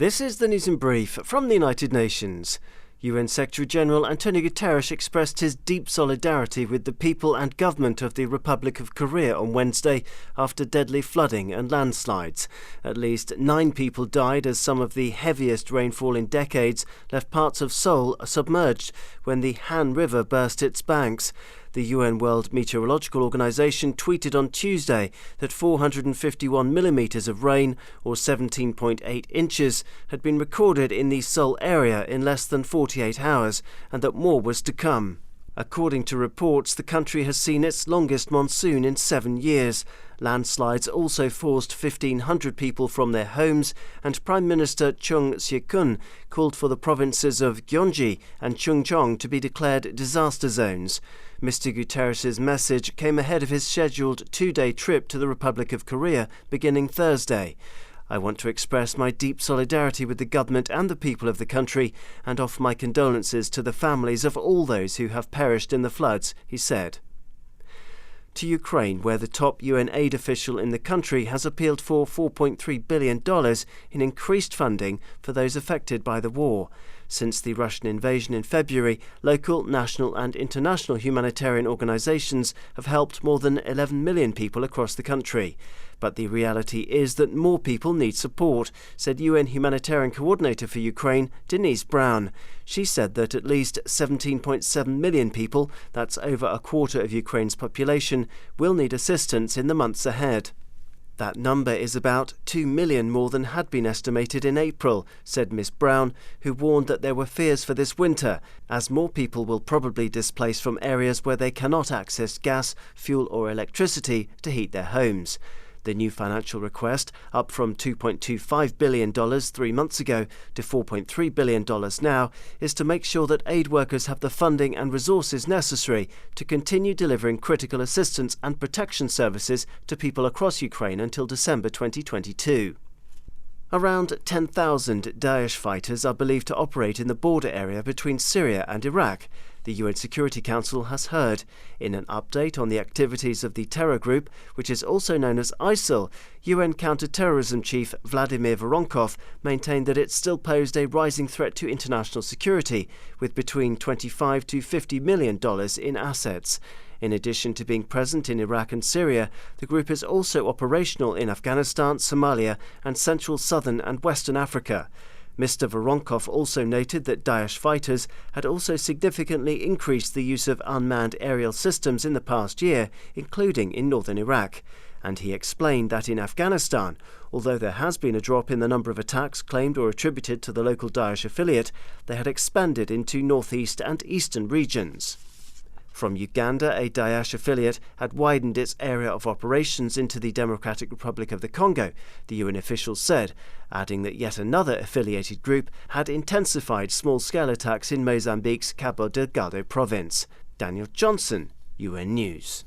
This is the news in brief from the United Nations. UN Secretary-General Antonio Guterres expressed his deep solidarity with the people and government of the Republic of Korea on Wednesday after deadly flooding and landslides. At least 9 people died as some of the heaviest rainfall in decades left parts of Seoul submerged when the Han River burst its banks. The UN World Meteorological Organization tweeted on Tuesday that 451 millimeters of rain, or 17.8 inches, had been recorded in the Seoul area in less than 48 hours, and that more was to come. According to reports, the country has seen its longest monsoon in 7 years. Landslides also forced 1,500 people from their homes, and Prime Minister Chung Se-kun called for the provinces of Gyeonggi and Chungcheong to be declared disaster zones. Mr. Guterres' message came ahead of his scheduled 2-day trip to the Republic of Korea beginning Thursday. I want to express my deep solidarity with the government and the people of the country and offer my condolences to the families of all those who have perished in the floods, he said. To Ukraine, where the top UN aid official in the country has appealed for $4.3 billion in increased funding for those affected by the war. Since the Russian invasion in February, local, national and international humanitarian organizations have helped more than 11 million people across the country. But the reality is that more people need support, said UN Humanitarian Coordinator for Ukraine, Denise Brown. She said that at least 17.7 million people, that's over a quarter of Ukraine's population, will need assistance in the months ahead. That number is about 2 million more than had been estimated in April, said Ms. Brown, who warned that there were fears for this winter, as more people will probably displace from areas where they cannot access gas, fuel or electricity to heat their homes. The new financial request, up from $2.25 billion 3 months ago to $4.3 billion now, is to make sure that aid workers have the funding and resources necessary to continue delivering critical assistance and protection services to people across Ukraine until December 2022. Around 10,000 Daesh fighters are believed to operate in the border area between Syria and Iraq, the UN Security Council has heard. In an update on the activities of the terror group, which is also known as ISIL, UN counter-terrorism chief Vladimir Voronkov maintained that it still posed a rising threat to international security, with between $25 to $50 million in assets. In addition to being present in Iraq and Syria, the group is also operational in Afghanistan, Somalia, and Central, Southern and Western Africa. Mr. Voronkov also noted that Daesh fighters had also significantly increased the use of unmanned aerial systems in the past year, including in northern Iraq. And he explained that in Afghanistan, although there has been a drop in the number of attacks claimed or attributed to the local Daesh affiliate, they had expanded into northeast and eastern regions. From Uganda, a Daesh affiliate had widened its area of operations into the Democratic Republic of the Congo, the UN officials said, adding that yet another affiliated group had intensified small-scale attacks in Mozambique's Cabo Delgado province. Daniel Johnson, UN News.